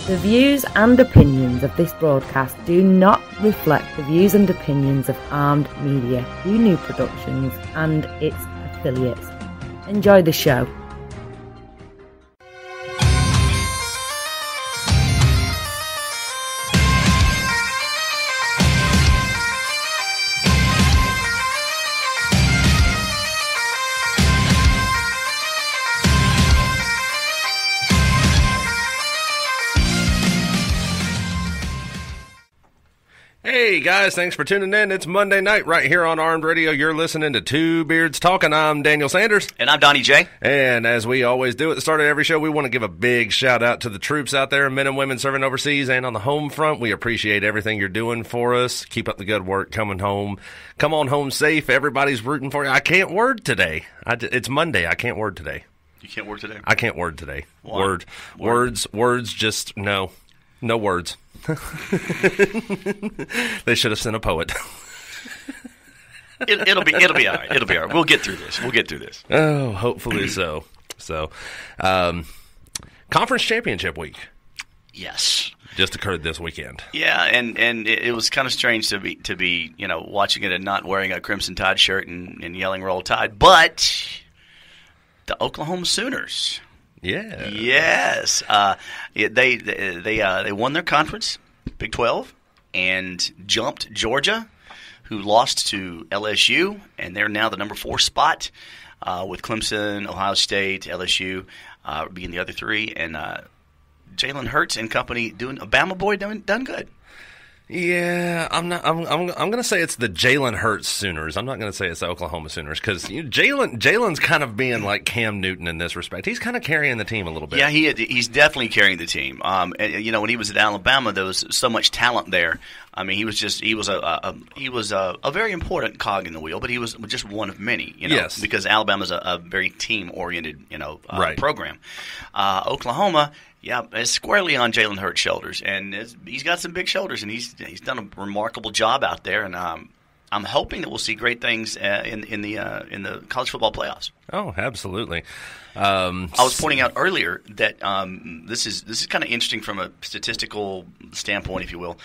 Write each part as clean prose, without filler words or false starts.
The views and opinions of this broadcast do not reflect the views and opinions of Armed Media, UNU Productions, and its affiliates. Enjoy the show. Hey guys, thanks for tuning in. It's Monday night right here on Armed Radio. You're listening to Two Beards Talking. I'm Daniel Sanders. And I'm Donnie J. And as we always do at the start of every show, we want to give a big shout out to the troops out there, men and women serving overseas and on the home front. We appreciate everything you're doing for us. Keep up the good work coming home. Come on home safe. Everybody's rooting for you. I can't word today. It's Monday. I can't word today. You can't word today? I can't word today. Why? Words, just no. No words. They should have sent a poet. It'll be all right. It'll be all right. We'll get through this. Oh, hopefully so. So, conference championship week. Yes. Just occurred this weekend. Yeah, and it was kind of strange to be watching it and not wearing a Crimson Tide shirt and yelling "Roll Tide," but the Oklahoma Sooners. Yeah. Yes. They won their conference, Big 12, and jumped Georgia, who lost to LSU, and they're now the number 4 spot, with Clemson, Ohio State, LSU being the other 3, and Jalen Hurts and company doing done good. Yeah, I'm going to say it's the Jalen Hurts Sooners. I'm not going to say it's the Oklahoma Sooners because Jalen's kind of being like Cam Newton in this respect. He's kind of carrying the team a little bit. Yeah, he's definitely carrying the team. And, when he was at Alabama, there was so much talent there. I mean, he was a very important cog in the wheel, but he was just one of many. Yes. Because Alabama's a very team oriented right. program. Oklahoma. Yeah, it's squarely on Jalen Hurts' shoulders, and he's got some big shoulders, and he's done a remarkable job out there. And I'm hoping that we'll see great things in the college football playoffs. Oh, absolutely. I was pointing out earlier that this is kind of interesting from a statistical standpoint, if you will.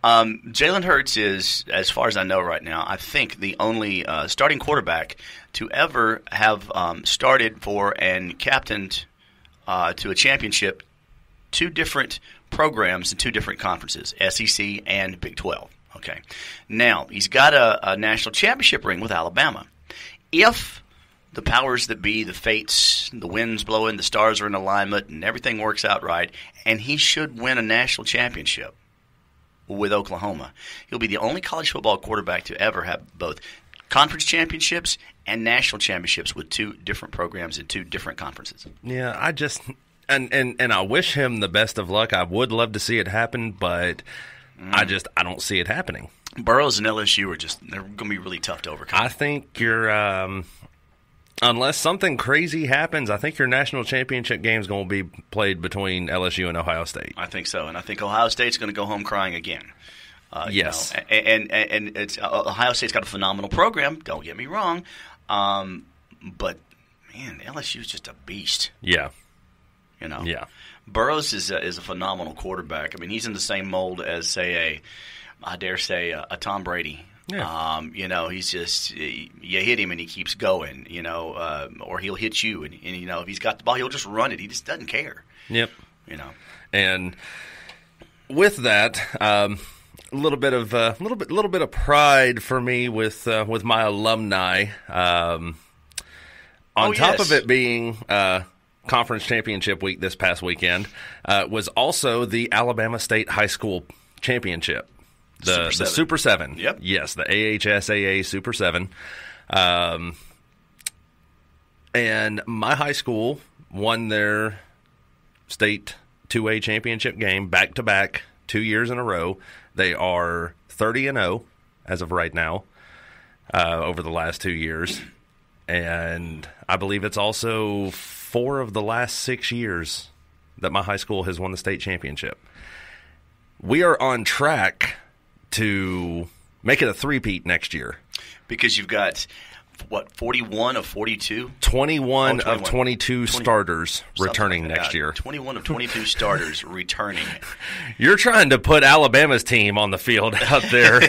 Jalen Hurts is, as far as I know right now, I think the only starting quarterback to ever have started for and captained to a championship 2 different programs in 2 different conferences, SEC and Big 12. Okay. Now, he's got a national championship ring with Alabama. If the powers that be, the fates, the wind's blowing, the stars are in alignment, and everything works out right, and he should win a national championship with Oklahoma, he'll be the only college football quarterback to ever have both conference championships and national championships with 2 different programs in 2 different conferences. Yeah, I just and I wish him the best of luck. I would love to see it happen, but I don't see it happening. Burroughs and LSU they're going to be really tough to overcome. I think you're unless something crazy happens, I think your national championship game is going to be played between LSU and Ohio State. I think so, and I think Ohio State's going to go home crying again. Yes, and it's Ohio State's got a phenomenal program. Don't get me wrong, but man, LSU's just a beast. Yeah. Yeah. Burroughs is a phenomenal quarterback. I mean, he's in the same mold as, say, a Tom Brady. Yeah. He's just you hit him and he keeps going. Or he'll hit you and if he's got the ball, he'll just run it. He just doesn't care. Yep. And with that, a little bit of pride for me with my alumni. On top of it being conference championship week this past weekend, was also the Alabama State High School Championship, the Super 7. Yep. Yes, the AHSAA Super 7. And my high school won their state 2A championship game back-to-back 2 years in a row. They are 30-0 as of right now over the last 2 years. And I believe it's also 4 of the last 6 years that my high school has won the state championship. We are on track to make it a three-peat next year. Because you've got 41 of 42? 21 of 22 starters returning next year. 21 of 22 starters returning. You're trying to put Alabama's team on the field out there.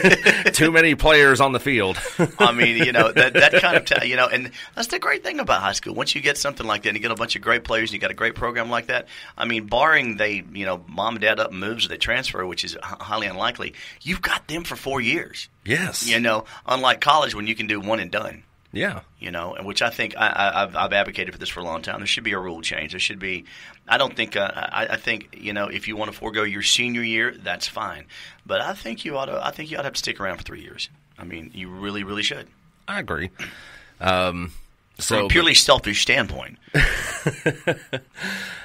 Too many players on the field. I mean, that kind of and that's the great thing about high school. Once you get something like that and you get a bunch of great players and you got a great program like that, I mean, barring mom and dad up moves or they transfer, which is highly unlikely, you've got them for 4 years. Yes. Unlike college when you can do one and done. Yeah. And which I think I've advocated for this for a long time. There should be a rule change. There should be. I don't think. I think if you want to forego your senior year, that's fine. But I think you ought to. I think you ought to have to stick around for 3 years. I mean, you really, really should. I agree. From a purely selfish standpoint.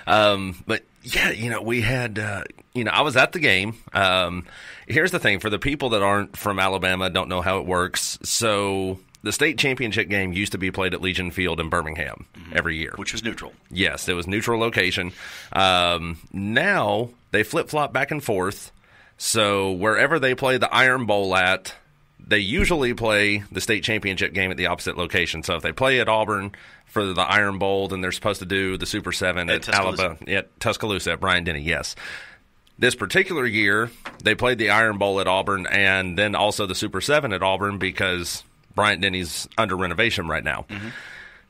But yeah, we had. I was at the game. Here's the thing: for the people that aren't from Alabama, don't know how it works. So. The state championship game used to be played at Legion Field in Birmingham every year. Which was neutral. Yes, it was neutral location. Now they flip-flop back and forth. So wherever they play the Iron Bowl at, they usually play the state championship game at the opposite location. So if they play at Auburn for the Iron Bowl, then they're supposed to do the Super 7 at Alabama, at Tuscaloosa at Bryant-Denny, yes. This particular year, they played the Iron Bowl at Auburn and then also the Super 7 at Auburn because Bryant-Denny's under renovation right now. Mm-hmm.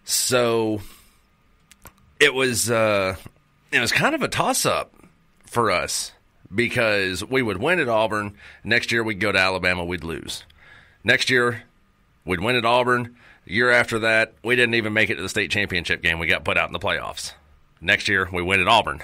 So it was kind of a toss-up for us because we would win at Auburn. Next year we'd go to Alabama, we'd lose. Next year we'd win at Auburn. The year after that, we didn't even make it to the state championship game. We got put out in the playoffs. Next year we win at Auburn.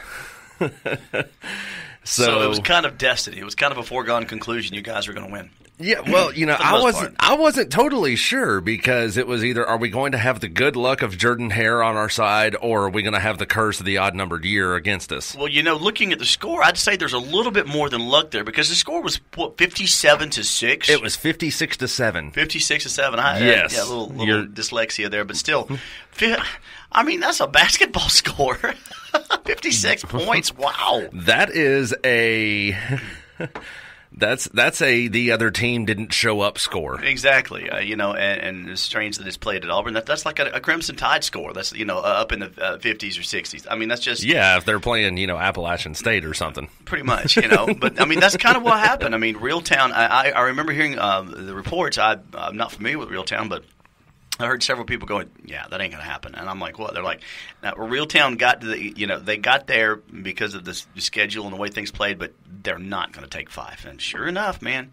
So it was kind of destiny. It was kind of a foregone conclusion you guys were going to win. Yeah, well, I wasn't totally sure because it was either are we going to have the good luck of Jordan Hare on our side or are we going to have the curse of the odd-numbered year against us? Well, looking at the score, I'd say there's a little bit more than luck there because the score was, 57-6? It was 56-7. 56-7. Yes. A little dyslexia there, but still. I mean, that's a basketball score. 56 points. Wow. That is a... That's the other team didn't show up score. Exactly. And it's strange that it's played at Auburn. That's like a Crimson Tide score. That's, up in the 50s or 60s. I mean, that's just... Yeah, if they're playing, Appalachian State or something. Pretty much, But, I mean, that's kind of what happened. I mean, Reeltown, I remember hearing the reports. I'm not familiar with Reeltown, but I heard several people going, yeah, that ain't going to happen. And I'm like, what? They're like, now, Reeltown got to they got there because of the schedule and the way things played, but they're not going to take 5. And sure enough, man,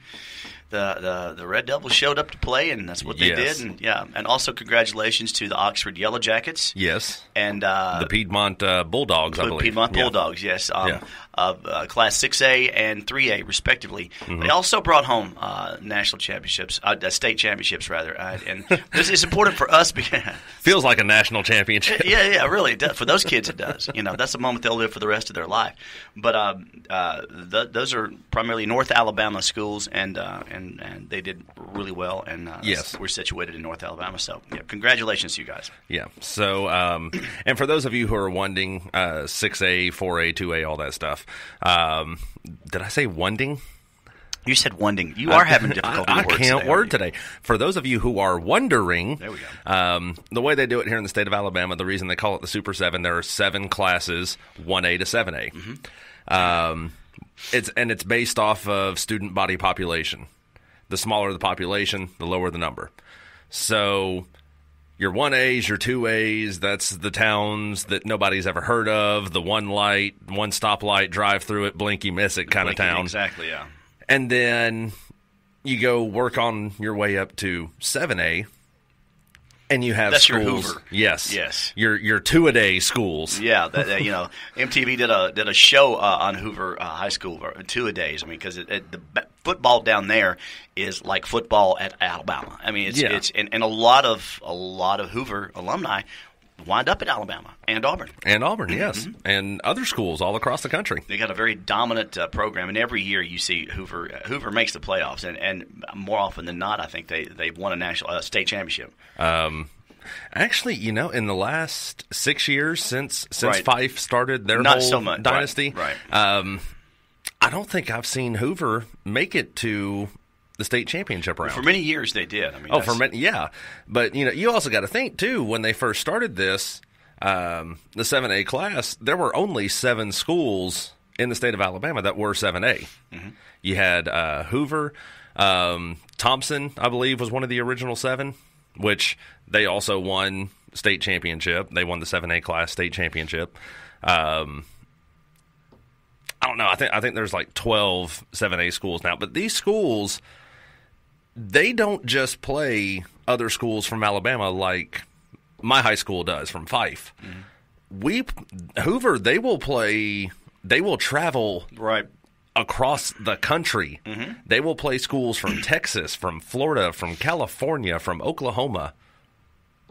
the Red Devils showed up to play, and that's what they did. And and also congratulations to the Oxford Yellow Jackets. Yes. And the Piedmont Bulldogs, I believe. Piedmont Bulldogs, yes. Class 6A and 3A, respectively. Mm-hmm. They also brought home national championships, state championships, rather. And this is important for us because feels like a national championship. Yeah, really. For those kids, it does. That's a moment they'll live for the rest of their life. But those are primarily North Alabama schools, and they did really well. And yes, we're situated in North Alabama. So, congratulations to you guys. Yeah. So, and for those of you who are wondering, 6A, 4A, 2A, all that stuff. Did I say wonding? You said wonding. You are having difficulty with words. I can't word today. For those of you who are wondering, there we go. The way they do it here in the state of Alabama, the reason they call it the Super 7, there are 7 classes, 1A to 7A. Mm-hmm. It's based off of student body population. The smaller the population, the lower the number. So your 1As, your 2As, that's the towns that nobody's ever heard of, the one light, one stoplight, drive through it, blink, you miss it kind of town. Exactly, yeah. And then you go work on your way up to 7A, and you have that's schools. Your Hoover. Yes. Your 2-a-day schools. Yeah, MTV did a show on Hoover High School, 2-a-days. I mean, because the football down there is like football at Alabama. I mean, it's and a lot of Hoover alumni wind up at Alabama and Auburn. And Auburn, yes. Mm-hmm. And other schools all across the country. They got a very dominant program, and every year you see Hoover. Hoover makes the playoffs, and more often than not, I think they've won a national state championship. Actually, in the last 6 years since right. Fife started their not whole so much. dynasty, right. I don't think I've seen Hoover make it to the state championship round. For many years they did. I mean, yeah. But, you also got to think, too, when they first started this, the 7A class, there were only 7 schools in the state of Alabama that were 7A. Mm-hmm. You had Hoover, Thompson, I believe, was one of the original 7, which they also won state championship. They won the 7A class state championship. I don't know. I think there's like 12 7A schools now. But these schools, they don't just play other schools from Alabama like my high school does from Fife. Mm-hmm. Hoover, they will travel right across the country. Mm-hmm. They will play schools from Texas, from Florida, from California, from Oklahoma.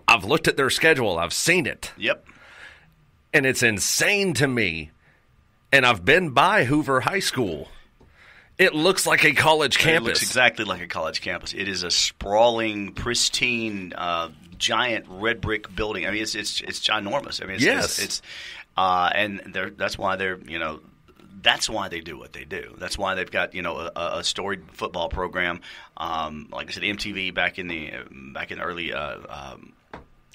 I've looked at their schedule. I've seen it. Yep. And it's insane to me. And I've been by Hoover High School. It looks like a college campus. It looks exactly like a college campus. It is a sprawling, pristine, giant red brick building. I mean, it's ginormous. I mean, that's why they're That's why they do what they do. That's why they've got a storied football program. Like I said, MTV back in the early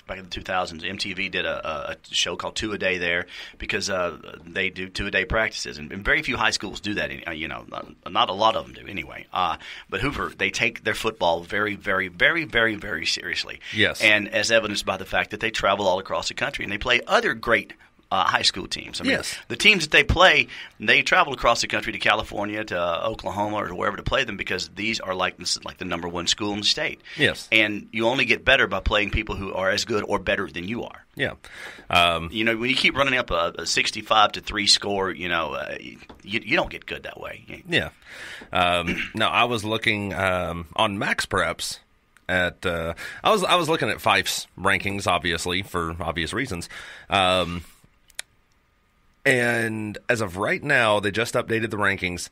back in the 2000s, MTV did a show called Two a Day there because they do 2-a-day practices, and very few high schools do that. Not a lot of them do anyway. But Hoover, they take their football very, very, very, very, very seriously. Yes, and as evidenced by the fact that they travel all across the country and they play other great high school teams. I mean, yes. The teams that they play, they travel across the country to California, to Oklahoma, or to wherever to play them because these are like the number one school in the state. Yes. And you only get better by playing people who are as good or better than you are. Yeah. When you keep running up a 65-3 score, you don't get good that way. Yeah. Now, I was looking on Max Preps at I was looking at Fife's rankings, obviously, for obvious reasons. And as of right now, they just updated the rankings.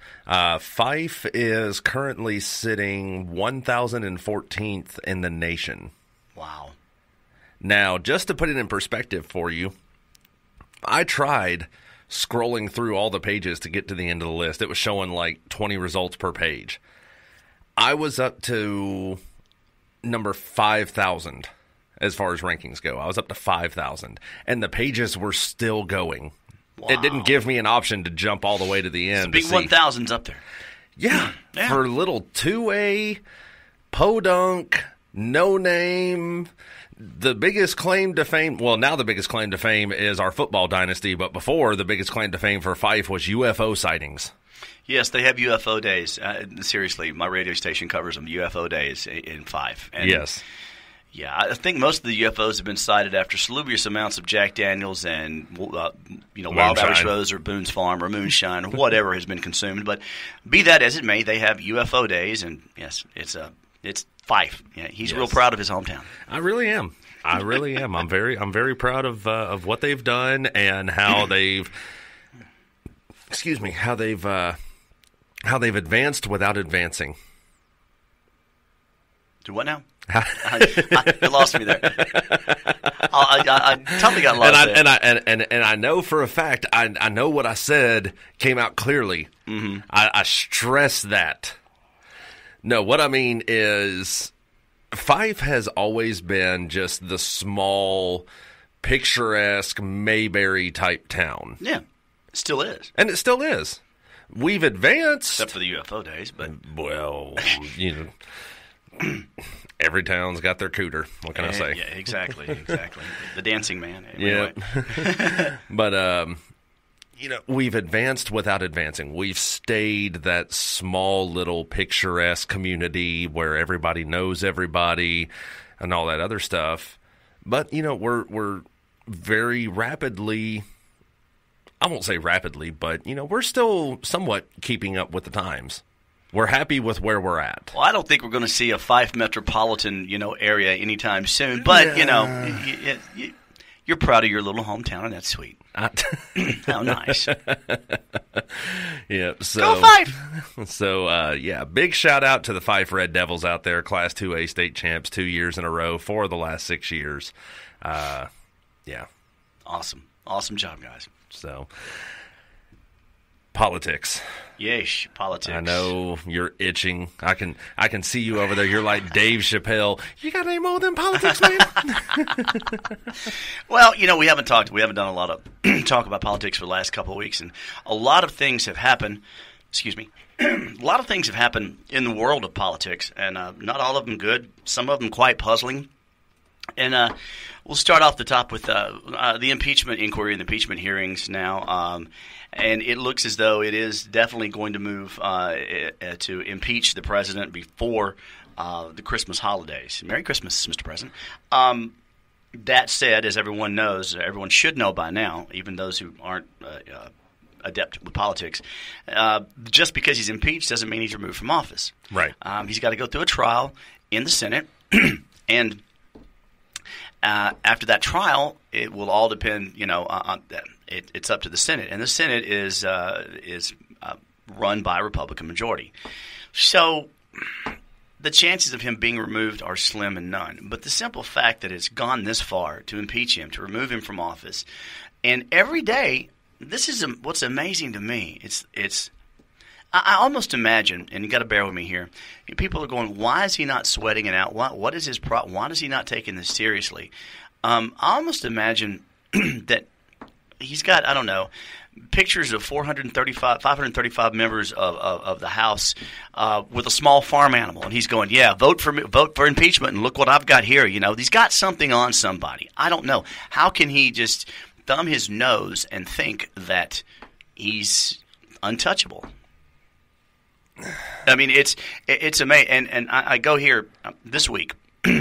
Fife is currently sitting 1,014th in the nation. Wow. Now, just to put it in perspective for you, I tried scrolling through all the pages to get to the end of the list. It was showing like 20 results per page. I was up to number 5,000 as far as rankings go. I was up to 5,000, and the pages were still going. Wow. It didn't give me an option to jump all the way to the end. Big 1,000's up there. Yeah, for little 2A, podunk, no name. The biggest claim to fame, well, now the biggest claim to fame is our football dynasty, but before, the biggest claim to fame for Fife was UFO sightings. Yes, they have UFO days. Seriously, my radio station covers them, UFO days in Fife. And yes. Yeah, I think most of the UFOs have been sighted after salubrious amounts of Jack Daniels and Wild Irish Rose or Boone's Farm or Moonshine or whatever has been consumed. But be that as it may, they have UFO days, and yes, it's Fife. Yeah, he's real proud of his hometown. I really am. I'm very proud of what they've done and how they've how they've advanced without advancing. Do what now? You lost me there. I totally got lost there. And I know for a fact, I know what I said came out clearly. Mm-hmm. I stress that. No, what I mean is Fife has always been just the small, picturesque Mayberry-type town. Yeah, it still is. And it still is. We've advanced. Except for the UFO days, but... Well, every town's got their cooter. What can I say? Yeah, exactly. The dancing man. Anyway. Yeah. But, we've advanced without advancing. We've stayed that small little picturesque community where everybody knows everybody and all that other stuff. But, we're very rapidly... I won't say rapidly, but, we're still somewhat keeping up with the times. We're happy with where we're at. Well, I don't think we're going to see a Fife metropolitan, area anytime soon. But, you're proud of your little hometown, and that's sweet. How nice. Yeah. So, go Fife! So, big shout-out to the Fife Red Devils out there, Class 2A state champs 2 years in a row, 4 of the last 6 years. Yeah. Awesome. Awesome job, guys. So, Politics. Yeesh, politics. I know you're itching. I can see you over there. You're like Dave Chappelle. You got any more than politics, man? Well, we haven't done a lot of talk about politics for the last couple of weeks, and a lot of things have happened. Excuse me. A lot of things have happened in the world of politics, and not all of them good. Some of them quite puzzling. And we'll start off the top with the impeachment inquiry and the impeachment hearings now. And it looks as though it is definitely going to move to impeach the president before the Christmas holidays. Merry Christmas, Mr. President. That said, as everyone knows, everyone should know by now, even those who aren't adept with politics, just because he's impeached doesn't mean he's removed from office. Right. He's got to go through a trial in the Senate, and after that trial, it will all depend, on it's up to the Senate, and the Senate is run by a Republican majority. So the chances of him being removed are slim and none. But the simple fact that it's gone this far to impeach him, to remove him from office, and every day, this is what's amazing to me. I almost imagine, and you got to bear with me here, people are going, why is he not sweating it out? What is his problem? Why is he not taking this seriously? I almost imagine that he's got, I don't know, pictures of 535 members of the House with a small farm animal, and he's going, yeah, vote for impeachment, and look what I've got here. He's got something on somebody. I don't know. How can he just thumb his nose and think that he's untouchable? I mean, it's amazing. And I go here this week. Go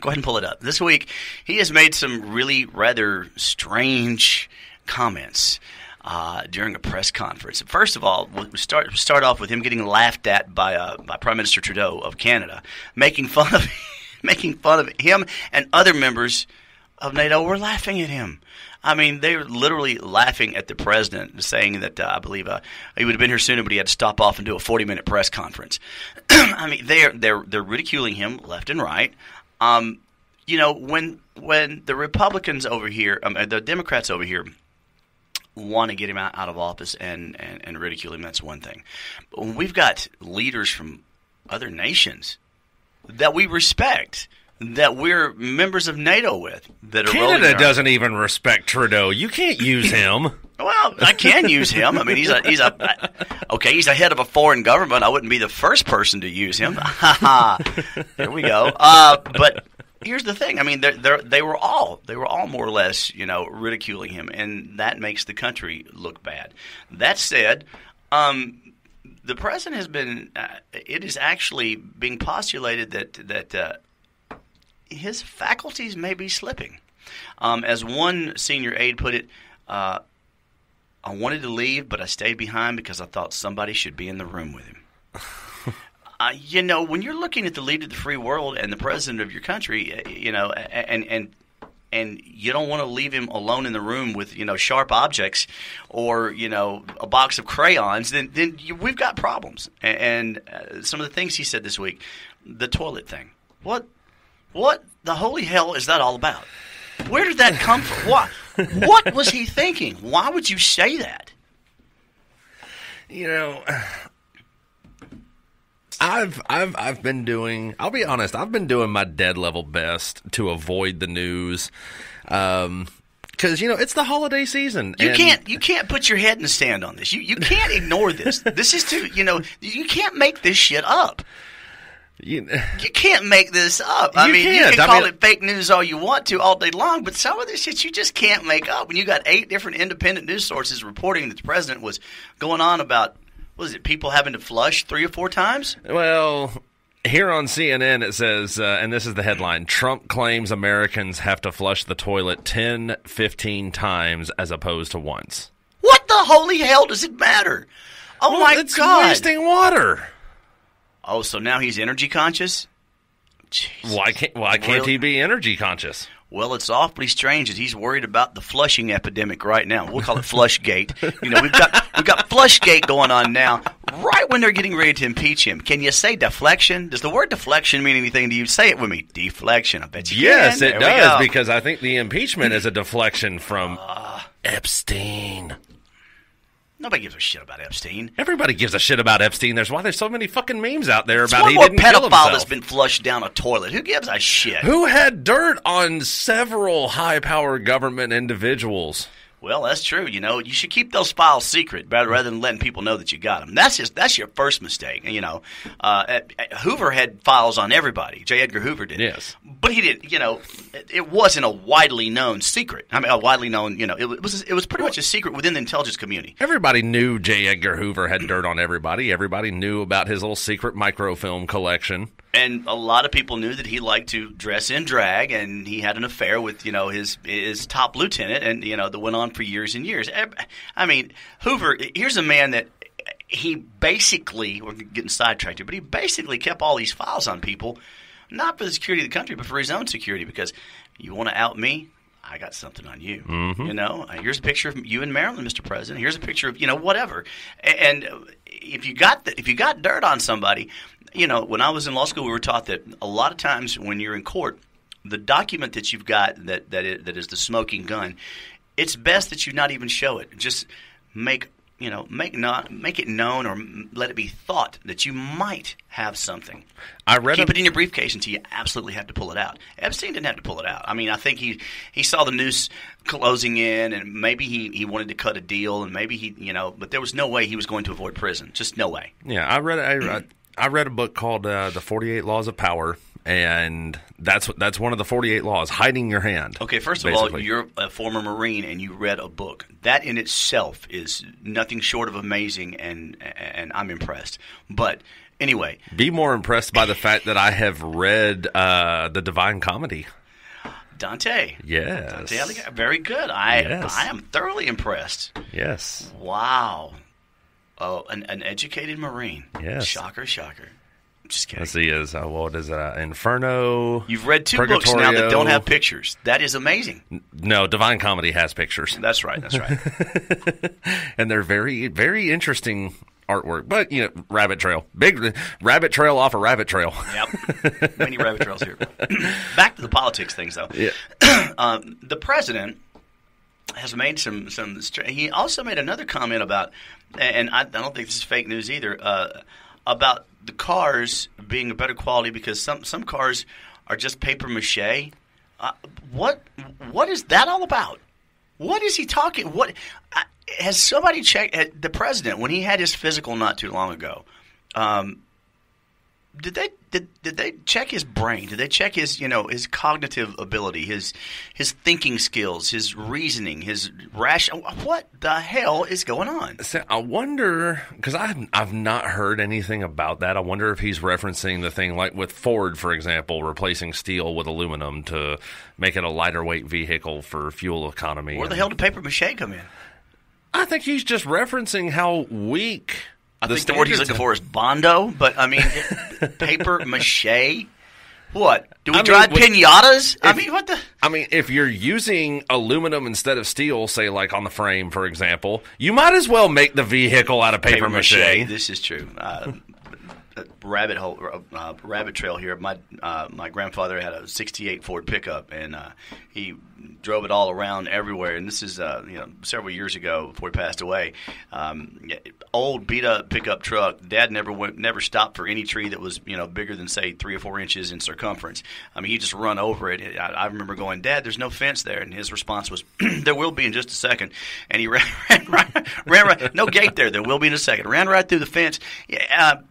ahead and pull it up. This week, he has made some really rather strange comments during a press conference. First of all, we start off with him getting laughed at by Prime Minister Trudeau of Canada, making fun of him, and other members of NATO were laughing at him. I mean, they were literally laughing at the president, saying that I believe he would have been here sooner, but he had to stop off and do a 40-minute press conference. I mean, they're ridiculing him left and right. When the Republicans over here, the Democrats over here, want to get him out of office and ridicule him, that's one thing. But when we've got leaders from other nations that we respect, that we're members of NATO with, that are Canada doesn't even respect Trudeau. You can't use him. Well, I can use him. I mean, he's a head of a foreign government. I wouldn't be the first person to use him. There we go. But here's the thing. I mean, they were all more or less, ridiculing him, and that makes the country look bad. That said, the president has been. It is actually being postulated that his faculties may be slipping. As one senior aide put it, I wanted to leave, but I stayed behind because I thought somebody should be in the room with him. When you're looking at the leader of the free world and the president of your country, and you don't want to leave him alone in the room with, sharp objects or, a box of crayons, then we've got problems. And some of the things he said this week, the toilet thing. What the holy hell is that all about? Where did that come from? What was he thinking? Why would you say that? I've been doing. I'll be honest. I've been doing my dead level best to avoid the news, because it's the holiday season. You can't put your head in the sand on this. You can't ignore this. This is too. You can't make this shit up. You can't make this up. I mean, you can call it fake news all you want to all day long, but some of this shit you just can't make up. When you got 8 different independent news sources reporting that the president was going on about, what is it, people having to flush 3 or 4 times? Well, here on CNN it says, and this is the headline, Trump claims Americans have to flush the toilet 10, 15 times as opposed to once. What the holy hell does it matter? Oh, my it's God. It's wasting water. Oh, so now he's energy conscious? Jesus. Why can't he be energy conscious? Well, it's awfully strange that he's worried about the flushing epidemic right now. We'll call it Flushgate. We've got Flushgate going on now, right when they're getting ready to impeach him. Can you say deflection? Does the word deflection mean anything to you? Say it with me. Deflection. I bet you yes, can. Yes, it does, because I think the impeachment is a deflection from Epstein. Nobody gives a shit about Epstein. Everybody gives a shit about Epstein. That's why there's so many fucking memes out there It's about one he more didn't kill pedophile himself. that's been flushed down a toilet. Who gives a shit? Who had dirt on several high-powered government individuals? Well, that's true. You know, you should keep those files secret rather than letting people know that you got them. That's your first mistake. You know, Hoover had files on everybody. J. Edgar Hoover did. Yes, but he did. You know, it wasn't a widely known secret. I mean, a widely known. You know, it was pretty much a secret within the intelligence community. Everybody knew J. Edgar Hoover had dirt on everybody. Everybody knew about his little secret microfilm collection. And a lot of people knew that he liked to dress in drag, and he had an affair with, you know, his top lieutenant, and, you know, that went on for years and years. I mean, Hoover, here's a man that he basically, we're getting sidetracked here, but he basically kept all these files on people, not for the security of the country, but for his own security, because you want to out me? I got something on you. Mm-hmm. You know, here's a picture of you in Maryland, Mr. President. Here's a picture of, you know, whatever. And if you got dirt on somebody, you know, when I was in law school, we were taught that a lot of times when you're in court, the document that you've got that is the smoking gun, it's best that you not even show it. Just make it known or let it be thought that you might have something. Keep it in your briefcase until you absolutely have to pull it out. Epstein didn't have to pull it out. I mean, I think he saw the noose closing in, and maybe he wanted to cut a deal, and maybe he, you know, but there was no way he was going to avoid prison. Just no way. Yeah, I read a book called The 48 Laws of Power, and that's one of the 48 laws, hiding your hand. Okay, first of all, you're a former Marine and you read a book. That in itself is nothing short of amazing, and I'm impressed. But anyway. Be more impressed by the fact that I have read The Divine Comedy. Dante. Yes. Dante Alighieri. Very good. I am thoroughly impressed. Yes. Wow. Oh, an educated Marine. Yes. Shocker. Just kidding. Let's see, what is it? Inferno. You've read two Purgatorio. books now that don't have pictures. That is amazing. No, Divine Comedy has pictures. That's right. And they're very, very interesting artwork. But, you know, rabbit trail. Big rabbit trail off a rabbit trail. Yep. Many rabbit trails here. Back to the politics things, though. Yeah. The president has made some. He also made another comment about, and I don't think this is fake news either, about the cars being a better quality because some cars are just paper mache. What is that all about? What is he talking? What has somebody checked the president when he had his physical not too long ago? Did they check his brain? Did they check his his cognitive ability, his thinking skills, his reasoning, his rational? What the hell is going on? So I wonder, because I've not heard anything about that. I wonder if he's referencing the thing like with Ford, for example, replacing steel with aluminum to make it a lighter weight vehicle for fuel economy. Where the hell did paper mache come in? I think he's just referencing how weak. I think the word he's looking for is bondo, but I mean, paper mache? What? Do we drive pinatas? What the? I mean, if you're using aluminum instead of steel, say like on the frame, for example, you might as well make the vehicle out of paper mache. This is true. Rabbit trail here. My grandfather had a '68 Ford pickup, and he drove it all around everywhere. And this is several years ago before he passed away. Old beat up pickup truck. Dad never stopped for any tree that was bigger than say 3 or 4 inches in circumference. I mean, he just run over it. I remember going, Dad, there's no fence there, and his response was, there will be in just a second. And he ran right. No gate there. There will be in a second. Ran right through the fence.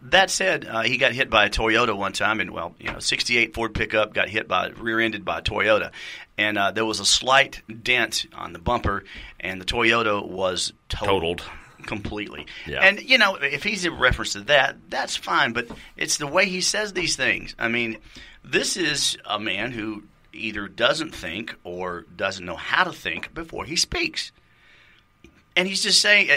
That said, he got hit by a Toyota one time, and 68 Ford pickup got rear-ended by a Toyota, and there was a slight dent on the bumper, and the Toyota was totaled completely. Yeah. And if he's in reference to that, that's fine, but it's the way he says these things. I mean, this is a man who either doesn't think or doesn't know how to think before he speaks. And he's just saying,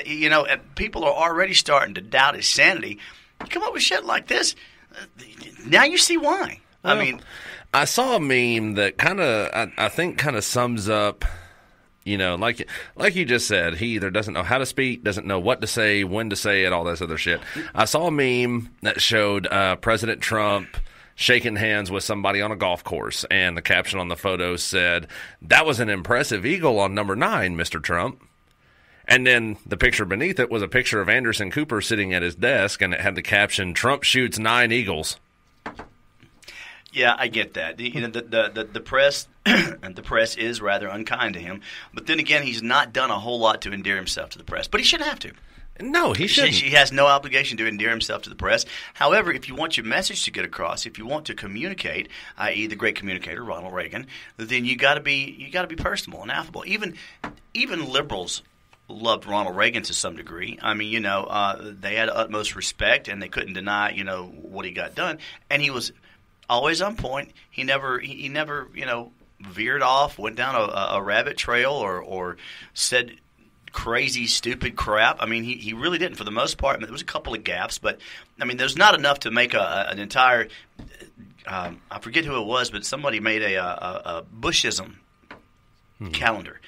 people are already starting to doubt his sanity. You come up with shit like this, now you see why. Well, I saw a meme that kind of sums up, like you just said, he either doesn't know how to speak, doesn't know what to say, when to say it, all this other shit. I saw a meme that showed President Trump shaking hands with somebody on a golf course, and the caption on the photo said, "That was an impressive eagle on number 9, Mr. Trump." And then the picture beneath it was a picture of Anderson Cooper sitting at his desk, and it had the caption, "Trump shoots 9 eagles." Yeah, I get that. The press, the press is rather unkind to him. But then again, he's not done a whole lot to endear himself to the press. But he shouldn't have to. No, he shouldn't. He has no obligation to endear himself to the press. However, if you want your message to get across, if you want to communicate, i.e., the great communicator Ronald Reagan, then you got to be personable and affable. Even liberals loved Ronald Reagan to some degree. I mean, they had utmost respect, and they couldn't deny, what he got done. And he was always on point. He never, veered off, went down a rabbit trail, or said crazy, stupid crap. I mean, he really didn't for the most part. I mean, there was a couple of gaffes, but I mean, there's not enough to make an entire. I forget who it was, but somebody made a Bushism calendar,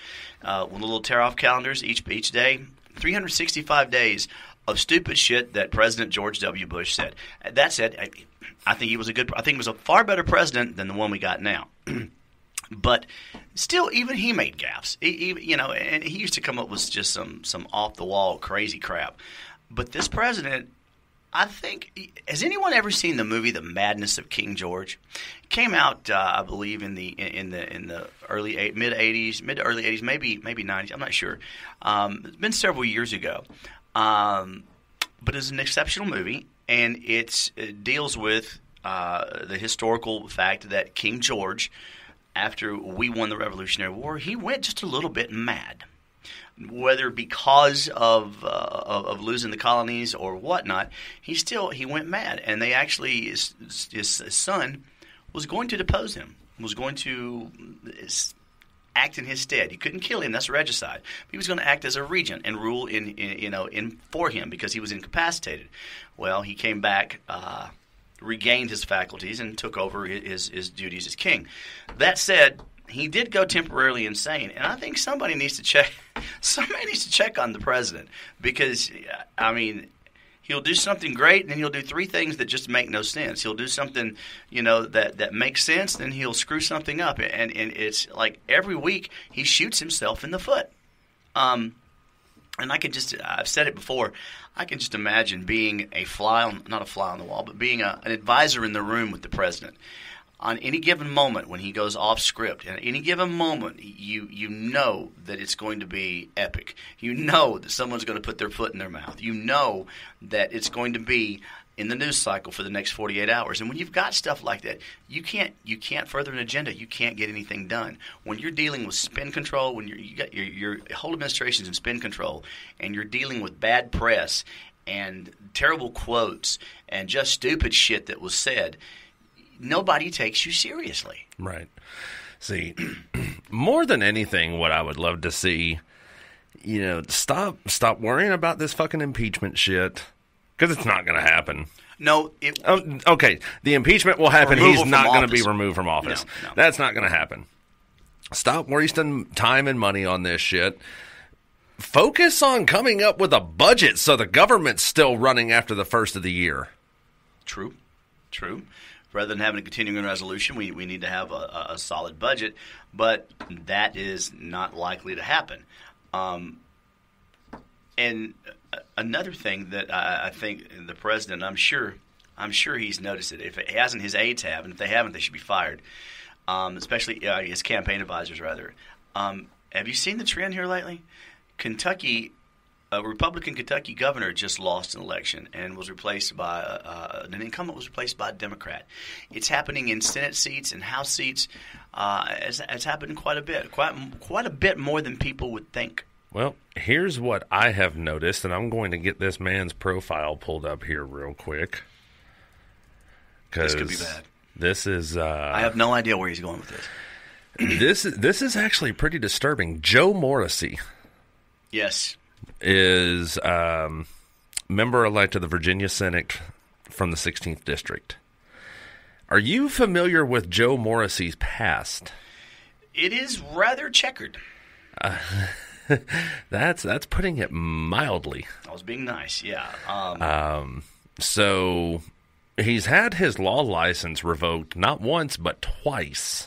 one of the little tear-off calendars each day, 365 days of stupid shit that President George W. Bush said. That said, I think he was a far better president than the one we got now. But still, even he made gaffes. And he used to come up with just some off the wall crazy crap. But this president, I think, has anyone ever seen the movie The Madness of King George? It came out, I believe, in the mid '80s, mid to early '80s, maybe '90s. I'm not sure. It's been several years ago, but it's an exceptional movie, and it deals with the historical fact that King George, after we won the Revolutionary War, he went just a little bit mad. Whether because of losing the colonies or whatnot, he went mad, and they actually his son was going to depose him, was going to act in his stead. You couldn't kill him; that's regicide. But he was going to act as a regent and rule in for him because he was incapacitated. Well, he came back. Regained his faculties and took over his duties as king. That said, he did go temporarily insane, and I think somebody needs to check. Somebody needs to check on the president because, I mean, he'll do something great, and then he'll do 3 things that just make no sense. He'll do something, that makes sense, then he'll screw something up, and it's like every week he shoots himself in the foot. And I've said it before, I can just imagine being not a fly on the wall, but being an advisor in the room with the president. On any given moment when he goes off script, and at any given moment, you know that it's going to be epic. You know that someone's going to put their foot in their mouth. You know that it's going to be in the news cycle for the next 48 hours. And when you've got stuff like that, you can't further an agenda. You can't get anything done. When you're dealing with spin control, when you got your whole administration's in spin control, and you're dealing with bad press and terrible quotes and just stupid shit that was said, nobody takes you seriously. Right. See, more than anything, what I would love to see, stop worrying about this fucking impeachment shit. Because it's not going to happen. No. Okay, the impeachment will happen. He's not going to be removed from office. No. That's not going to happen. Stop wasting time and money on this shit. Focus on coming up with a budget so the government's still running after the first of the year. True. Rather than having a continuing resolution, we need to have a solid budget. But that is not likely to happen. And another thing that I think the president, I'm sure he's noticed it. If it hasn't, his aides have, and if they haven't, they should be fired. Especially his campaign advisors, rather. Have you seen the trend here lately? Kentucky, a Republican Kentucky governor just lost an election and was replaced by an incumbent was replaced by a Democrat. It's happening in Senate seats and House seats. It's happened quite a bit, quite a bit more than people would think. Well, here's what I have noticed, and I'm going to get this man's profile pulled up here real quick. This could be bad. This is... I have no idea where he's going with this. This is actually pretty disturbing. Joe Morrissey. Yes. Is member-elect to the Virginia Senate from the 16th District. Are you familiar with Joe Morrissey's past? It is rather checkered. That's putting it mildly. I was being nice, yeah. So he's had his law license revoked not once but twice.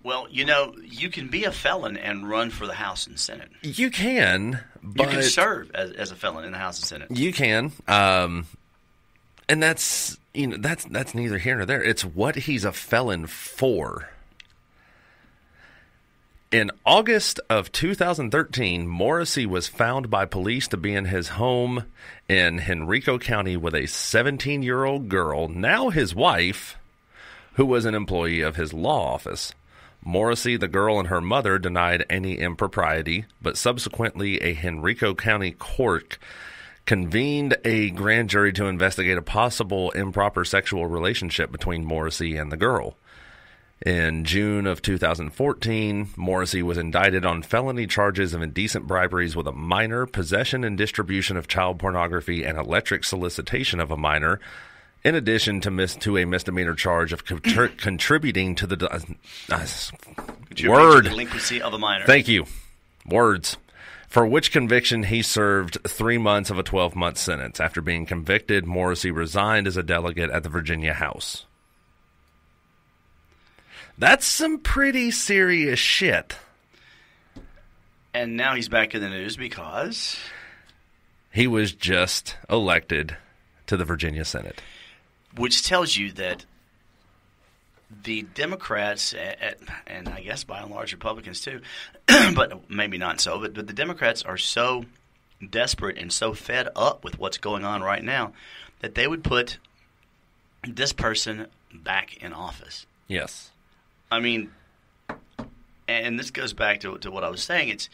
Well, you can be a felon and run for the House and Senate. You can, but you can serve as a felon in the House and Senate. You can, and that's neither here nor there. It's what he's a felon for. In August of 2013, Morrissey was found by police to be in his home in Henrico County with a 17-year-old girl, now his wife, who was an employee of his law office. Morrissey, the girl, and her mother denied any impropriety, but subsequently a Henrico County court convened a grand jury to investigate a possible improper sexual relationship between Morrissey and the girl. In June of 2014, Morrissey was indicted on felony charges of indecent briberies with a minor, possession and distribution of child pornography, and electric solicitation of a minor, in addition to a misdemeanor charge of contributing to the delinquency of a minor. Thank you. Words. For which conviction he served 3 months of a 12-month sentence. After being convicted, Morrissey resigned as a delegate at the Virginia House. That's some pretty serious shit. And now he's back in the news because he was just elected to the Virginia Senate. Which tells you that the Democrats, and I guess by and large Republicans too, but maybe not so, but the Democrats are so desperate and so fed up with what's going on right now that they would put this person back in office. Yes. I mean, and this goes back to what I was saying. It's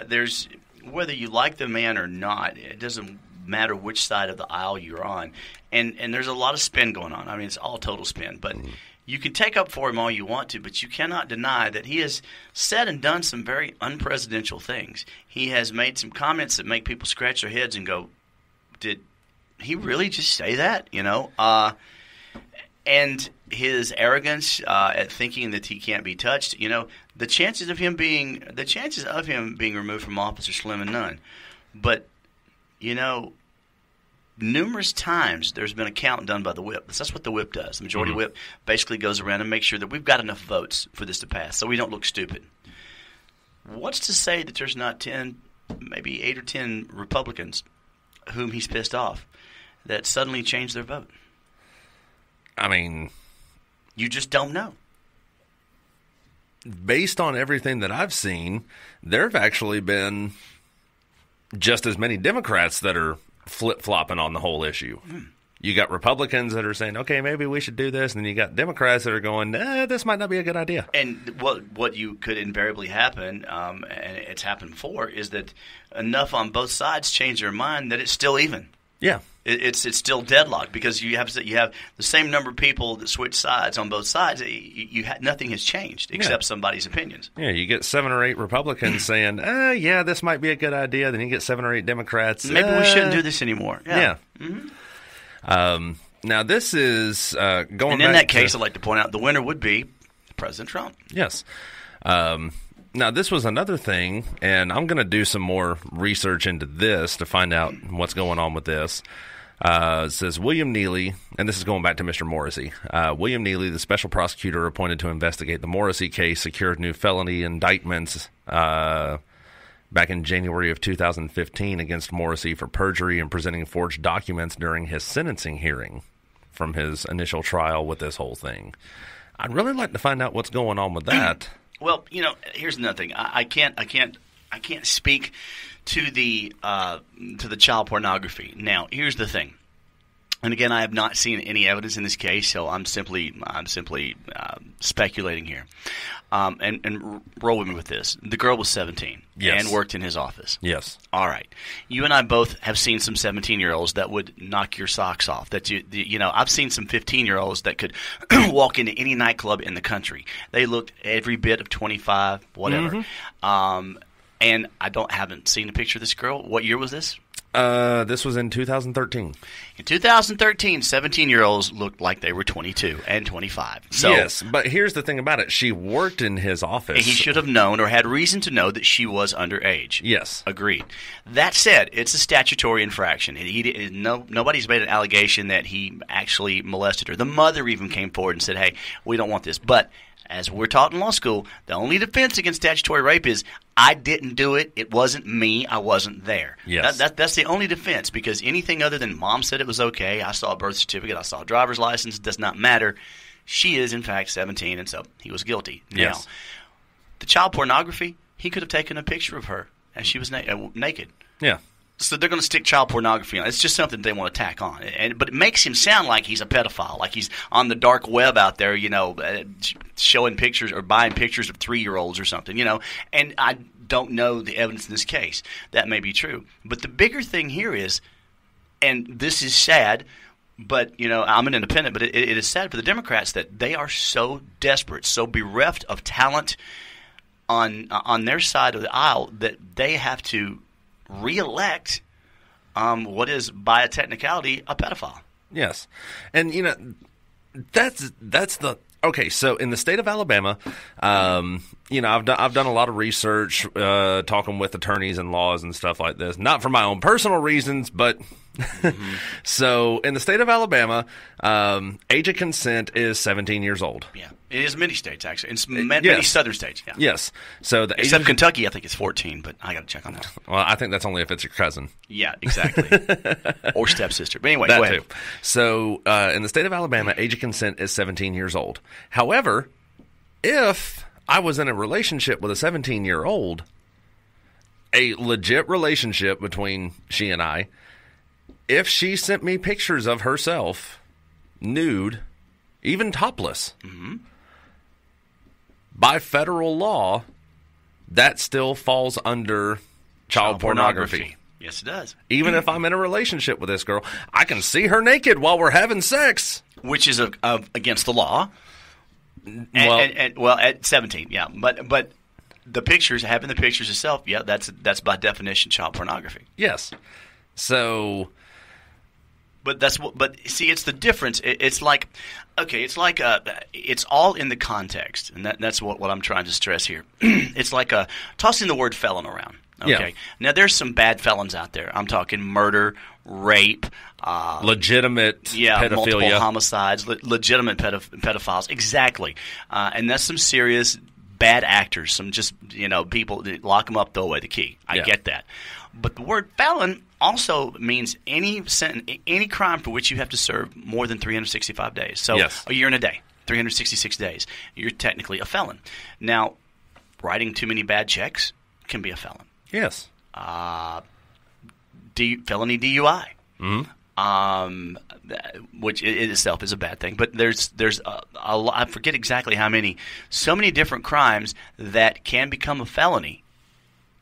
there's whether you like the man or not, it doesn't matter which side of the aisle you're on. And there's a lot of spin going on. I mean, it's all total spin. But you can take up for him all you want to, but you cannot deny that he has said and done some very unpresidential things. He has made some comments that make people scratch their heads and go, did he really just say that? And his arrogance at thinking that he can't be touched, the chances of him being removed from office are slim and none. But numerous times there's been a count done by the whip. That's what the whip does. The majority whip basically goes around and makes sure that we've got enough votes for this to pass, so we don't look stupid. What's to say that there's not 10, maybe 8 or 10 Republicans whom he's pissed off that suddenly change their vote? I mean, you just don't know. Based on everything that I've seen, there have actually been just as many Democrats that are flip-flopping on the whole issue. You got Republicans that are saying, okay, maybe we should do this, and then you got Democrats that are going, this might not be a good idea. And what you could invariably happen, and it's happened before, is that enough on both sides change their mind that it's still even. Yeah. It's still deadlocked because you have the same number of people that switch sides on both sides. Nothing has changed except somebody's opinions. Yeah, you get 7 or 8 Republicans saying, yeah, this might be a good idea. Then you get 7 or 8 Democrats. Maybe we shouldn't do this anymore. Yeah. Mm-hmm. Now, this is going back. And in that case, I'd like to point out the winner would be President Trump. Yes. Now, this was another thing, and I'm going to do some more research into this to find out what's going on with this. It says William Neely, and this is going back to Mr. Morrissey. William Neely, the special prosecutor appointed to investigate the Morrissey case, secured new felony indictments back in January of 2015 against Morrissey for perjury and presenting forged documents during his sentencing hearing from his initial trial with this whole thing. I'd really like to find out what's going on with that. Well, here's another thing. I can't speak to the child pornography. Now, here's the thing. And again, I have not seen any evidence in this case, so I'm simply speculating here. And roll with me with this. The girl was 17 yes. and worked in his office. Yes. All right. You and I both have seen some 17-year-olds that would knock your socks off. I've seen some 15-year-olds that could walk into any nightclub in the country. They looked every bit of 25, whatever. Mm-hmm. And I haven't seen a picture of this girl. What year was this? This was in 2013. In 2013, 17-year-olds looked like they were 22 and 25. So, yes, but here's the thing about it. She worked in his office. He should have known or had reason to know that she was underage. Yes. Agreed. That said, it's a statutory infraction. Nobody's made an allegation that he actually molested her. The mother even came forward and said, hey, we don't want this. But as we're taught in law school, the only defense against statutory rape is I didn't do it. It wasn't me. I wasn't there. Yes. That's the only defense, because anything other than mom said it was okay, I saw a birth certificate, I saw a driver's license, does not matter. She is, in fact, 17, and so he was guilty. Yes. Now, the child pornography, he could have taken a picture of her as she was naked. Yeah. So they're going to stick child pornography on. It's just something they want to tack on. But it makes him sound like he's a pedophile, like he's on the dark web out there, showing pictures or buying pictures of 3-year-olds or something, And I don't know the evidence in this case. That may be true. But the bigger thing here is, and this is sad, but, I'm an independent, but it is sad for the Democrats that they are so desperate, so bereft of talent on their side of the aisle that they have to re-elect what is, by a technicality, a pedophile. Yes. And, that's the – okay, so in the state of Alabama, I've done a lot of research talking with attorneys and laws and stuff like this, not for my own personal reasons, but so in the state of Alabama, age of consent is 17 years old. Yeah. It is many states, actually. It's many southern states, yeah. Yes. So except Kentucky, I think it's 14, but I got to check on that. Well, I think that's only if it's your cousin. Yeah, exactly. Or stepsister. But anyway, that go ahead. Too. So in the state of Alabama, age of consent is 17 years old. However, if I was in a relationship with a 17-year-old, a legit relationship between she and I, if she sent me pictures of herself, nude, even topless, by federal law, that still falls under child pornography. Yes, it does. Even if I'm in a relationship with this girl, I can see her naked while we're having sex. Which is against the law. Well, at 17, yeah. But the pictures, having the pictures itself, yeah, that's by definition child pornography. Yes. So... But see, it's the difference. It's like it's all in the context, and that's what I'm trying to stress here. It's like tossing the word felon around. Okay. Yeah. Now there's some bad felons out there. I'm talking murder, rape, legitimate pedophilia, multiple homicides, legitimate pedophiles. Exactly, and that's some serious bad actors. Some just people that lock them up, throw away the key. I get that, but the word felon also means any crime for which you have to serve more than 365 days. So a year and a day, 366 days. You're technically a felon. Now, writing too many bad checks can be a felon. Yes. Felony DUI, which in itself is a bad thing. But there's a lot, I forget exactly how many, so many different crimes that can become a felony.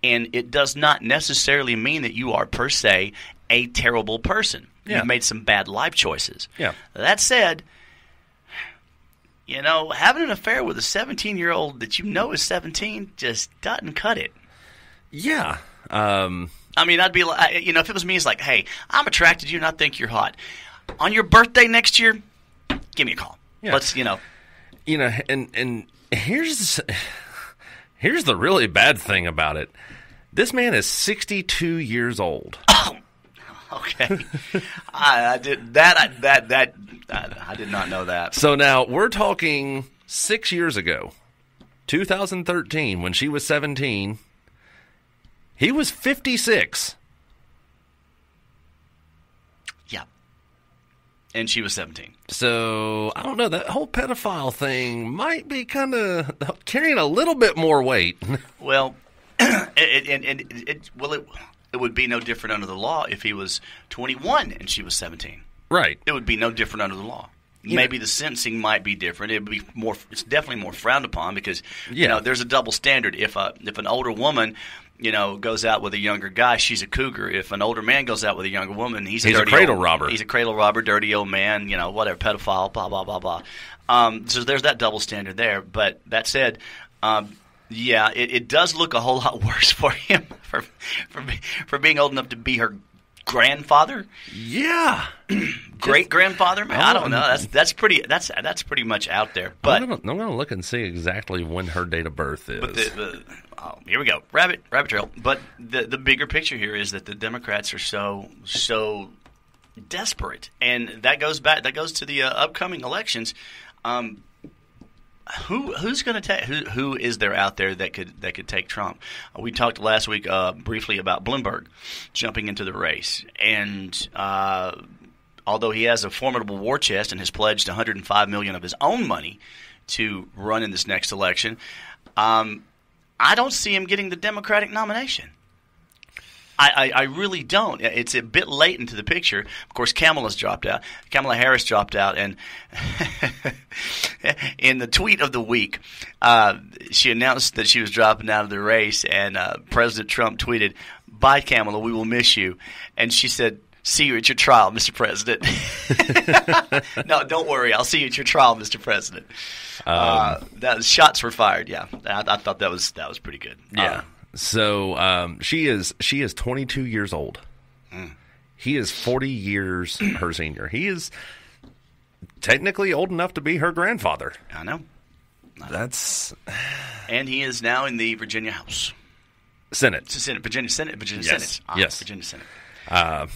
And it does not necessarily mean that you are, per se, a terrible person. Yeah. You've made some bad life choices. Yeah. That said, having an affair with a 17-year-old that is 17 just doesn't cut it. Yeah. I mean, I'd be like, if it was me, it's like, hey, I'm attracted to you and I think you're hot. On your birthday next year, give me a call. Yeah. Let's, and here's the really bad thing about it. This man is 62 years old. Oh, okay. I did that. I did not know that. So now we're talking 6 years ago, 2013, when she was 17. He was 56. Yeah. And she was 17. So, I don't know, that whole pedophile thing might be kind of carrying a little bit more weight. Well, it would be no different under the law if he was 21 and she was 17. Right. It would be no different under the law. Maybe the sentencing might be different. It would be more. It's definitely more frowned upon because there's a double standard. If an older woman goes out with a younger guy, she's a cougar. If an older man goes out with a younger woman, he's a cradle robber. He's a cradle robber, dirty old man, whatever, pedophile, blah, blah, blah, blah. So there's that double standard there. But that said, it does look a whole lot worse for him for being old enough to be her grandfather. Yeah. Great grandfather, man. I don't know. That's pretty much out there. But I'm gonna look and see exactly when her date of birth is. But here we go, rabbit trail. But the bigger picture here is that the Democrats are so desperate, and that goes to the upcoming elections. who's going to take who is there out there that could take Trump? We talked last week briefly about Bloomberg jumping into the race, and although he has a formidable war chest and has pledged $105 million of his own money to run in this next election, I don't see him getting the Democratic nomination. I really don't. It's a bit late into the picture. Of course, Kamala Harris dropped out, and in the tweet of the week, she announced that she was dropping out of the race, and President Trump tweeted, "Bye, Kamala, we will miss you." And she said, "See you at your trial, Mr. President." No, don't worry. I'll see you at your trial, Mr. President. Shots were fired. Yeah, I thought that was pretty good. Yeah. So she is 22 years old. He is 40 years her senior. He is technically old enough to be her grandfather. I know. And he is now in the Virginia House. Senate. Virginia Senate. Yes. Yes. Virginia Senate. Oh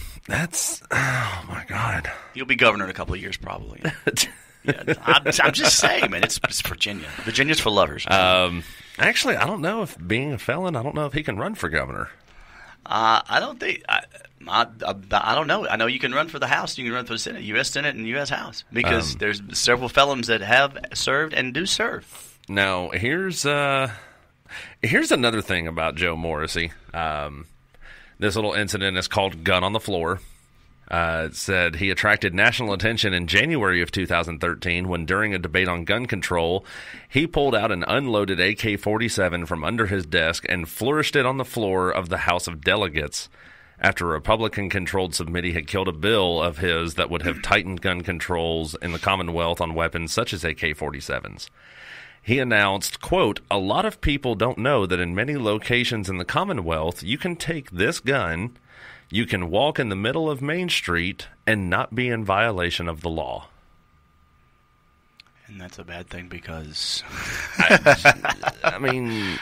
my God. He'll be governor in a couple of years, probably. Yeah, I'm just saying, man. It's Virginia. Virginia's for lovers. Actually, I don't know if being a felon, I don't know if he can run for governor. I don't think. I don't know. I know you can run for the House. You can run for the Senate, U.S. Senate, and U.S. House because there's several felons that have served and do serve. Now, here's another thing about Joe Morrissey. This little incident is called "Gun on the Floor." It said he attracted national attention in January of 2013 when, during a debate on gun control, he pulled out an unloaded AK-47 from under his desk and flourished it on the floor of the House of Delegates after a Republican-controlled subcommittee had killed a bill of his that would have tightened gun controls in the Commonwealth on weapons such as AK-47s. He announced, quote, "A lot of people don't know that in many locations in the Commonwealth, you can take this gun, you can walk in the middle of Main Street and not be in violation of the law." And that's a bad thing because... I mean...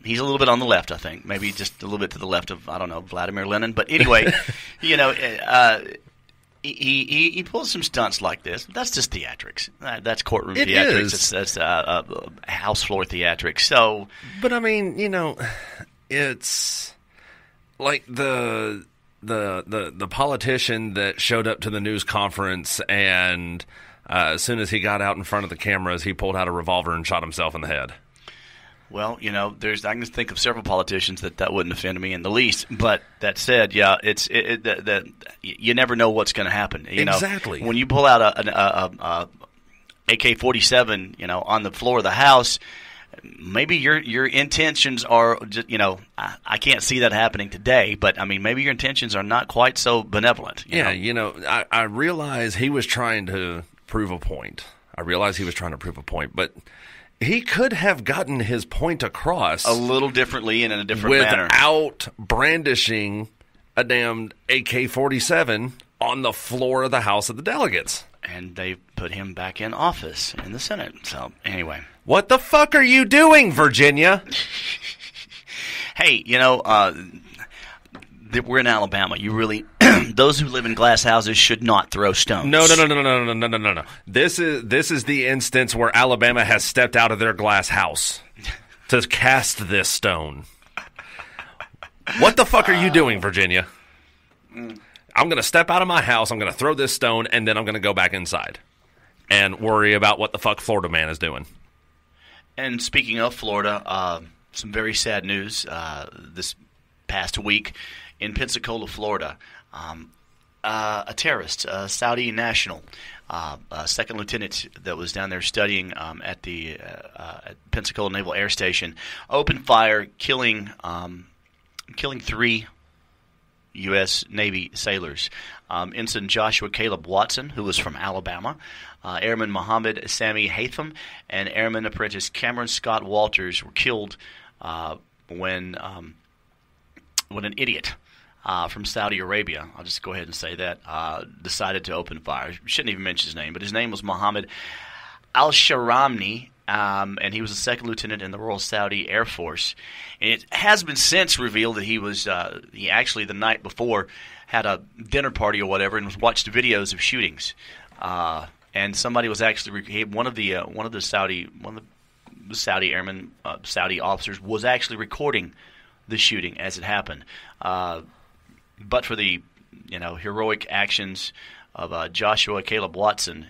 he's a little bit on the left, I think. Maybe just a little bit to the left of, I don't know, Vladimir Lenin. But anyway, He pulls some stunts like this. That's just theatrics. That's courtroom theatrics. That's house floor theatrics. So, but I mean, it's like the politician that showed up to the news conference, and as soon as he got out in front of the cameras, he pulled out a revolver and shot himself in the head. Well, I can think of several politicians that wouldn't offend me in the least. But that said, yeah, you never know what's going to happen. Exactly. When you pull out a AK-47, on the floor of the House, maybe your intentions are, I can't see that happening today. But I mean, maybe your intentions are not quite so benevolent. I realize he was trying to prove a point. But he could have gotten his point across a little differently and in a different manner without brandishing a damn AK-47 on the floor of the House of the Delegates. And they put him back in office in the Senate. So anyway, what the fuck are you doing, Virginia? Hey, we're in Alabama. You really, those who live in glass houses should not throw stones. No. This is the instance where Alabama has stepped out of their glass house to cast this stone. What the fuck are you doing, Virginia? I'm going to step out of my house, I'm going to throw this stone, and then I'm going to go back inside and worry about what the fuck Florida man is doing. And speaking of Florida, some very sad news this past week. In Pensacola, Florida, a terrorist, a Saudi national, a second lieutenant that was down there studying at the at Pensacola Naval Air Station, opened fire, killing 3 U.S. Navy sailors. Ensign Joshua Caleb Watson, who was from Alabama, Airman Mohammed Sami Haitham, and Airman Apprentice Cameron Scott Walters were killed when an idiot from Saudi Arabia, I'll just go ahead and say that, decided to open fire. Shouldn't even mention his name, but his name was Mohammed Al-Sharamni and he was a second lieutenant in the Royal Saudi Air Force. And it has been since revealed that he actually the night before had a dinner party or whatever and watched videos of shootings. And somebody was actually one of the Saudi airmen, Saudi officers was actually recording the shooting as it happened. But for the heroic actions of Joshua Caleb Watson,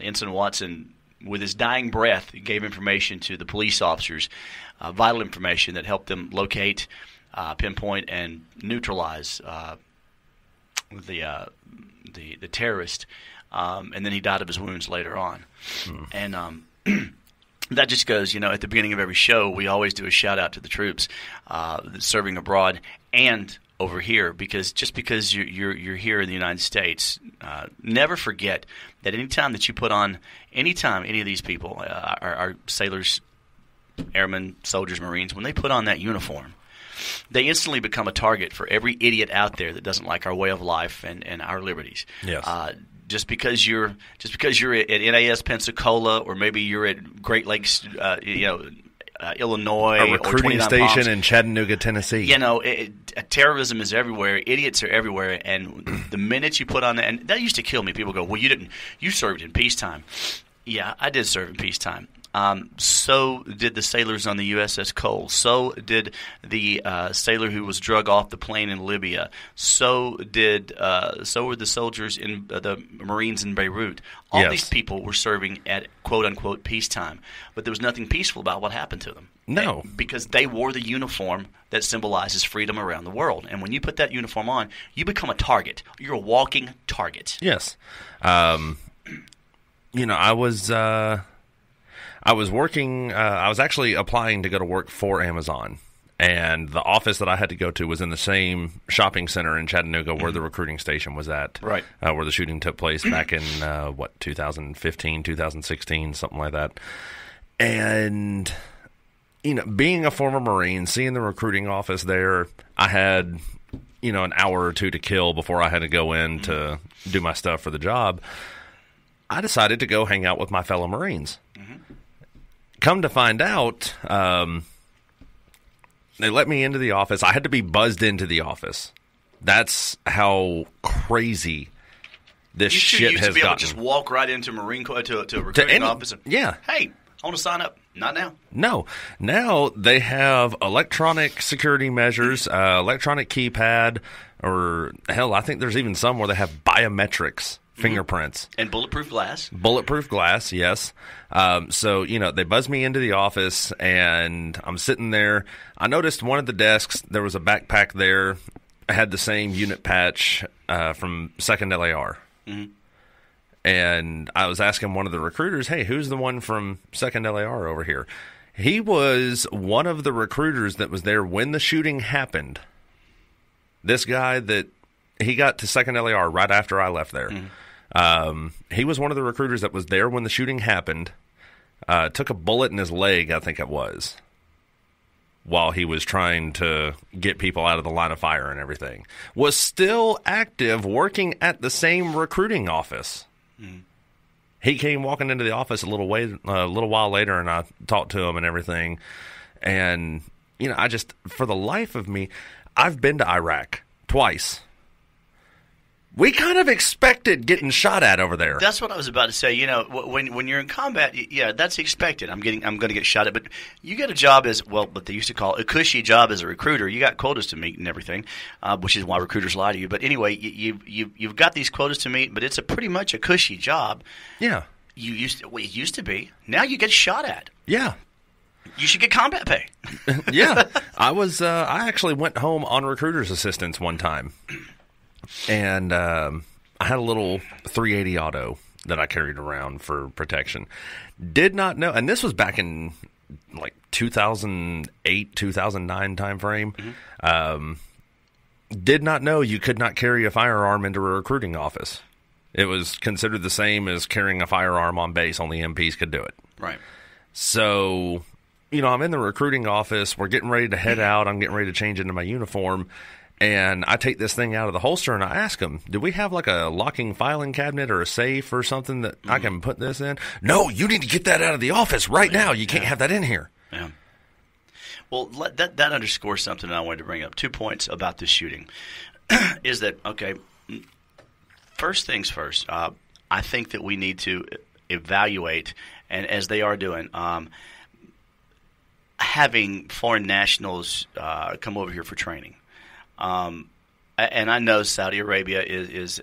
Ensign Watson, with his dying breath, gave information to the police officers, vital information that helped them locate, pinpoint, and neutralize the terrorist. And then he died of his wounds later on. And that just goes, at the beginning of every show, we always do a shout out to the troops serving abroad and over here, because just because you're here in the United States, never forget that anytime that you put on, any of these people, our sailors, airmen, soldiers, Marines, when they put on that uniform, they instantly become a target for every idiot out there that doesn't like our way of life and our liberties. Yes. Just because you're at NAS Pensacola, or maybe you're at Great Lakes, Illinois, a recruiting or station Palms. In Chattanooga, Tennessee. Terrorism is everywhere. Idiots are everywhere, and the minute you put on that, and that used to kill me. People go, "Well, you served in peacetime." Yeah, I did serve in peacetime. So did the sailors on the USS Cole. So did the sailor who was drug off the plane in Libya. So were the soldiers in the Marines in Beirut. All these people were serving at quote-unquote peacetime. But there was nothing peaceful about what happened to them. No. Because they wore the uniform that symbolizes freedom around the world. And when you put that uniform on, you become a target. You're a walking target. Yes. I was working, I was actually applying to go to work for Amazon, and the office that I had to go to was in the same shopping center in Chattanooga where the recruiting station was at, right? Where the shooting took place back in, 2015, 2016, something like that. And, being a former Marine, seeing the recruiting office there, I had, an hour or two to kill before I had to go in to do my stuff for the job. I decided to go hang out with my fellow Marines. Come to find out, they let me into the office. I had to be buzzed into the office. That's how crazy this shit has gotten. You used to be able to just walk right into Marine Corps to a recruiting office. And, yeah. Hey, I want to sign up. Not now. No. Now they have electronic security measures, electronic keypad, or hell, I think there's even some where they have biometrics. Fingerprints. And bulletproof glass. Bulletproof glass, yes. So, they buzzed me into the office, and I'm sitting there. I noticed one of the desks, there was a backpack there. I had the same unit patch from 2nd LAR. Mm-hmm. And I was asking one of the recruiters, hey, who's the one from 2nd LAR over here? He was one of the recruiters that was there when the shooting happened. This guy that he got to 2nd LAR right after I left there. Mm-hmm. He was one of the recruiters that was there when the shooting happened, took a bullet in his leg, I think it was, while he was trying to get people out of the line of fire and everything. Was still active working at the same recruiting office. Mm-hmm. He came walking into the office a little while later, and I talked to him and everything. And, I just, for the life of me, I've been to Iraq twice. We kind of expected getting shot at over there. That's what I was about to say. When you're in combat, yeah, that's expected. I'm going to get shot at, but you get a job as what they used to call a cushy job as a recruiter. You got quotas to meet and everything, which is why recruiters lie to you. But anyway, you've got these quotas to meet, but it's pretty much a cushy job. Yeah, it used to be. Now you get shot at. Yeah. You should get combat pay. Yeah, I actually went home on recruiter's assistance one time. And I had a little 380 auto that I carried around for protection. Did not know, and this was back in like 2008, 2009 time frame. Mm-hmm. Did not know you could not carry a firearm into a recruiting office. It was considered the same as carrying a firearm on base. Only MPs could do it. Right. So, I'm in the recruiting office. We're getting ready to head out. I'm getting ready to change into my uniform. And I take this thing out of the holster and I ask them, do we have like a locking filing cabinet or a safe or something that I can put this in? No, you need to get that out of the office right now. You can't have that in here. Yeah. Well, that underscores something that I wanted to bring up. 2 points about this shooting is that, okay, first things first, I think that we need to evaluate, and as they are doing, having foreign nationals come over here for training. And I know Saudi Arabia is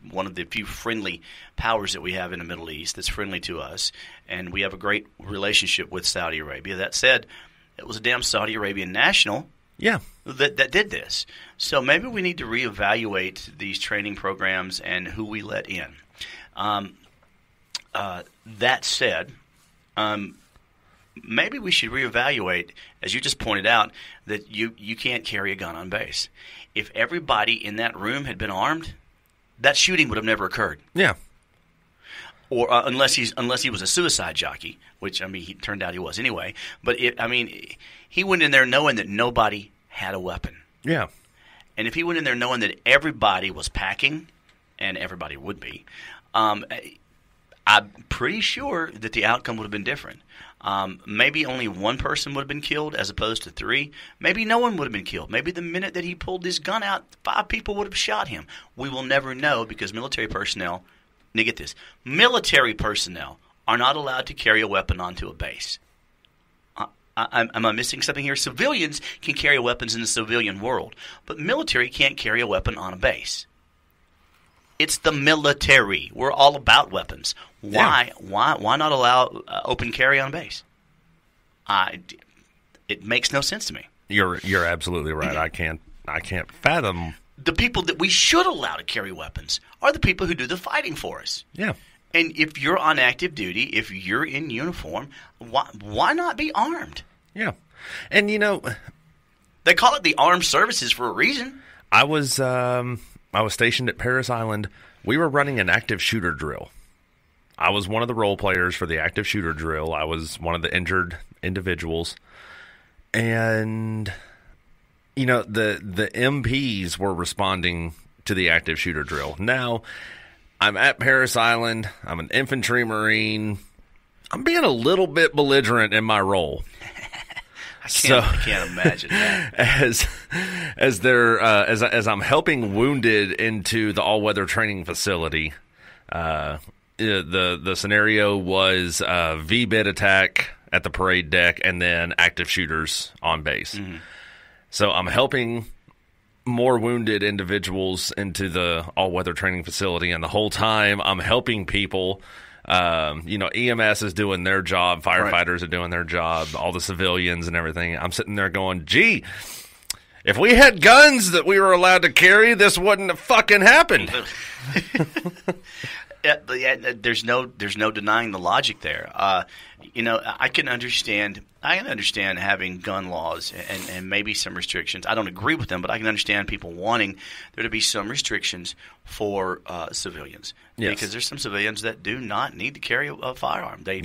one of the few friendly powers that we have in the Middle East that's friendly to us, and we have a great relationship with Saudi Arabia. That said, it was a damn Saudi Arabian national that did this. So maybe we need to reevaluate these training programs and who we let in. That said, maybe we should reevaluate, as you just pointed out, that you can't carry a gun on base. If everybody in that room had been armed, that shooting would have never occurred. Yeah. Or unless he was a suicide jockey, which, I mean, he turned out he was anyway. But he went in there knowing that nobody had a weapon. Yeah. And if he went in there knowing that everybody was packing, and everybody would be, I'm pretty sure that the outcome would have been different. Maybe only one person would have been killed as opposed to 3. Maybe no one would have been killed. Maybe the minute that he pulled his gun out, 5 people would have shot him. We will never know because military personnel, now get this, military personnel are not allowed to carry a weapon onto a base. Am I missing something here? Civilians can carry weapons in the civilian world, but military can't carry a weapon on a base. It's the military. We're all about weapons. Why not allow open carry on base? It makes no sense to me. You're absolutely right. I can't fathom. The people that we should allow to carry weapons are the people who do the fighting for us. Yeah. And if you're on active duty, if you're in uniform, why not be armed? Yeah. And they call it the armed services for a reason. I was stationed at Parris Island. We were running an active shooter drill. I was one of the role players for the active shooter drill. I was one of the injured individuals. And, the MPs were responding to the active shooter drill. Now, I'm at Parris Island. I'm an infantry marine. I'm being a little bit belligerent in my role. I can't imagine that. As I'm helping wounded into the all-weather training facility, the scenario was V-bit attack at the parade deck and then active shooters on base. Mm-hmm. So I'm helping more wounded individuals into the all-weather training facility, and the whole time I'm helping people. EMS is doing their job, firefighters are doing their job, all the civilians and everything. I'm sitting there going, gee, if we had guns that we were allowed to carry, this wouldn't have fucking happened. There's no denying the logic there. I can understand having gun laws and maybe some restrictions. I don't agree with them, but I can understand people wanting there to be some restrictions for civilians. Yes. Because there's some civilians that do not need to carry a firearm. They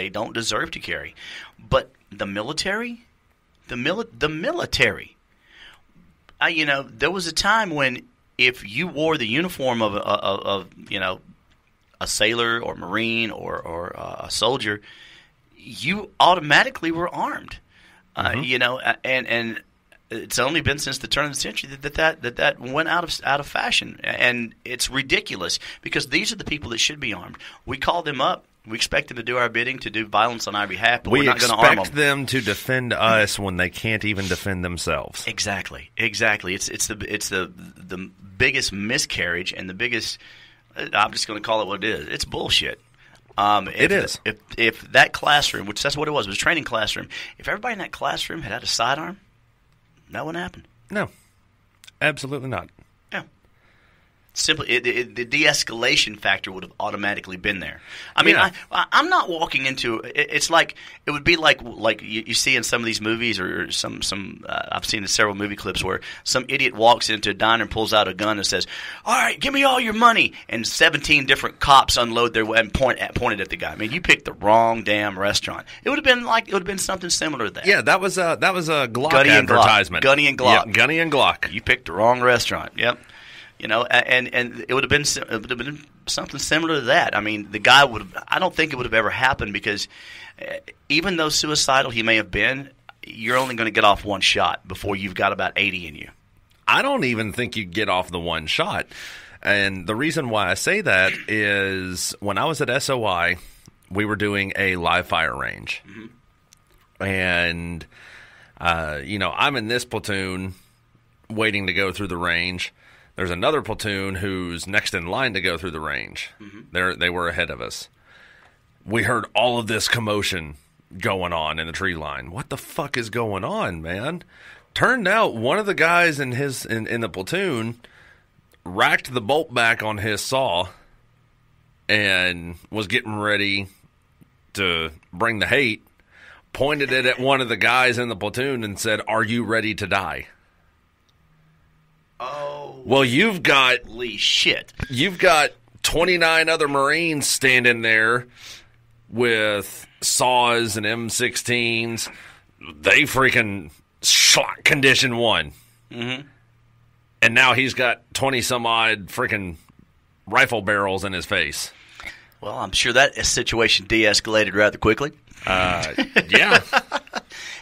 don't deserve to carry. But the military, there was a time when if you wore the uniform of a sailor or Marine or a soldier, you automatically were armed. Mm-hmm. And it's only been since the turn of the century that went out of fashion, and it's ridiculous because these are the people that should be armed. We call them up. We expect them to do our bidding, to do violence on our behalf, but we're not going to arm them. We expect them to defend us when they can't even defend themselves. Exactly. It's the biggest miscarriage and the biggest. I'm just going to call it what it is. It's bullshit. It is. If that classroom, which that's what it was a training classroom, if everybody in that classroom had a sidearm, that wouldn't happen. No, absolutely not. Yeah. Simply, the de-escalation factor would have automatically been there. I mean, I'm not walking into it's like it would be like you see in some of these movies or some I've seen several movie clips where some idiot walks into a diner and pulls out a gun and says, "All right, give me all your money," and 17 different cops unload their and pointed at the guy. I mean, you picked the wrong damn restaurant. It would have been something similar to that. Yeah, that was a Glock advertisement. Gunny and Glock. Yep, Gunny and Glock. You picked the wrong restaurant. Yep. You know, and it would have been something similar to that. I mean, the guy I don't think it would have ever happened because even though suicidal he may have been, you're only going to get off one shot before you've got about 80 in you. I don't even think you'd get off the one shot. And the reason why I say that is when I was at SOI, we were doing a live fire range. Mm-hmm. And, I'm in this platoon waiting to go through the range. There's another platoon who's next in line to go through the range. Mm-hmm. They were ahead of us. We heard all of this commotion going on in the tree line. What the fuck is going on, man? Turned out one of the guys in the platoon racked the bolt back on his saw and was getting ready to bring the hate, pointed it at one of the guys in the platoon and said, "Are you ready to die?" Oh, well, you've got 29 other Marines standing there with saws and M16s. They freaking shot condition one. Mm-hmm. And now he's got 20 some odd freaking rifle barrels in his face. Well, I'm sure that situation de-escalated rather quickly. Yeah.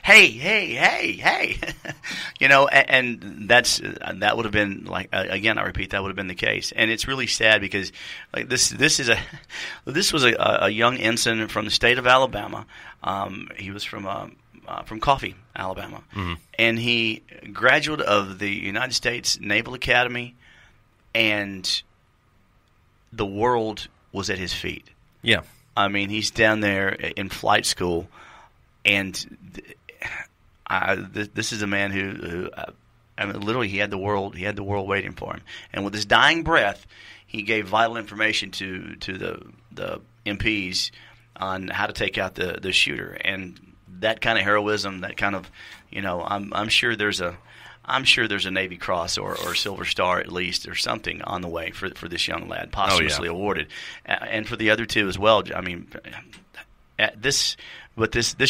Hey. And that would have been like, again, I repeat, that would have been the case. And it's really sad because like this was a young ensign from the state of Alabama. He was from Coffee, Alabama. Mm-hmm. And he graduated of the United States Naval Academy, and the world was at his feet. Yeah. I mean, he's down there in flight school, and this is a man who I mean, literally, he had the world waiting for him. And with his dying breath, he gave vital information to the MPs on how to take out the shooter. And that kind of heroism, that kind of, I'm sure there's a Navy Cross or Silver Star at least, or something on the way for this young lad, posthumously awarded, and for the other two as well. I mean, this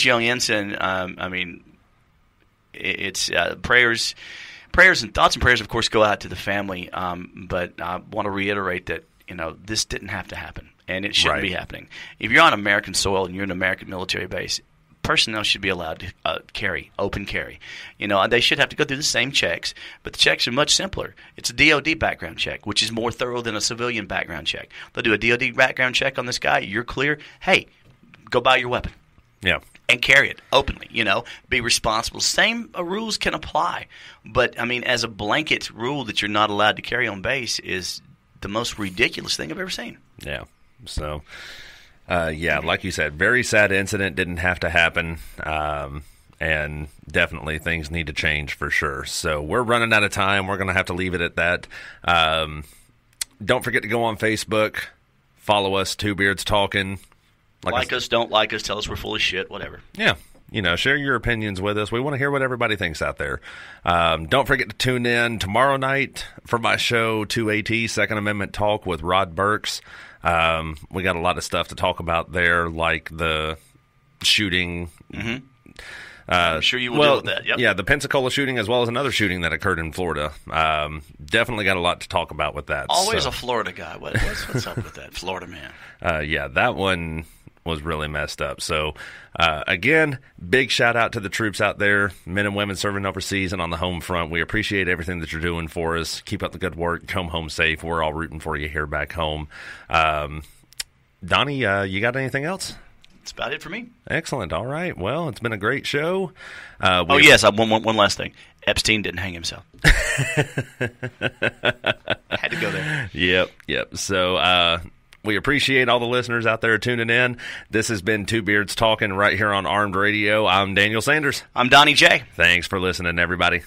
young ensign. I mean, it's prayers and thoughts and prayers, of course, go out to the family. But I want to reiterate that this didn't have to happen, and it shouldn't be happening. If you're on American soil and you're in an American military base, personnel should be allowed to open carry. They should have to go through the same checks, but the checks are much simpler. It's a DOD background check, which is more thorough than a civilian background check. They'll do a DOD background check on this guy. You're clear. Hey, go buy your weapon. Yeah. And carry it openly, be responsible. Same rules can apply. But, I mean, as a blanket rule that you're not allowed to carry on base is the most ridiculous thing I've ever seen. Yeah. So, like you said, very sad incident, didn't have to happen. And definitely things need to change for sure. So we're running out of time. We're going to have to leave it at that. Don't forget to go on Facebook. Follow us, Two Beards Talking. Like us, don't like us, tell us we're full of shit, whatever. Yeah. Share your opinions with us. We want to hear what everybody thinks out there. Don't forget to tune in tomorrow night for my show, 2AT, Second Amendment Talk with Rod Burks. We got a lot of stuff to talk about there, like the shooting. Mm-hmm. I'm sure you will deal with that. Yep. Yeah, the Pensacola shooting as well as another shooting that occurred in Florida. Definitely got a lot to talk about with that. Always a Florida guy. What's up with that Florida man? That one was really messed up. So, again, big shout out to the troops out there, men and women serving overseas and on the home front. We appreciate everything that you're doing for us. Keep up the good work. Come home safe. We're all rooting for you here back home. Donnie, you got anything else? That's about it for me. Excellent. All right. Well, it's been a great show. Yes. One last thing. Epstein didn't hang himself. Had to go there. Yep. So, we appreciate all the listeners out there tuning in. This has been Two Beards Talking right here on Armed Radio. I'm Daniel Sanders. I'm Donnie J. Thanks for listening, everybody.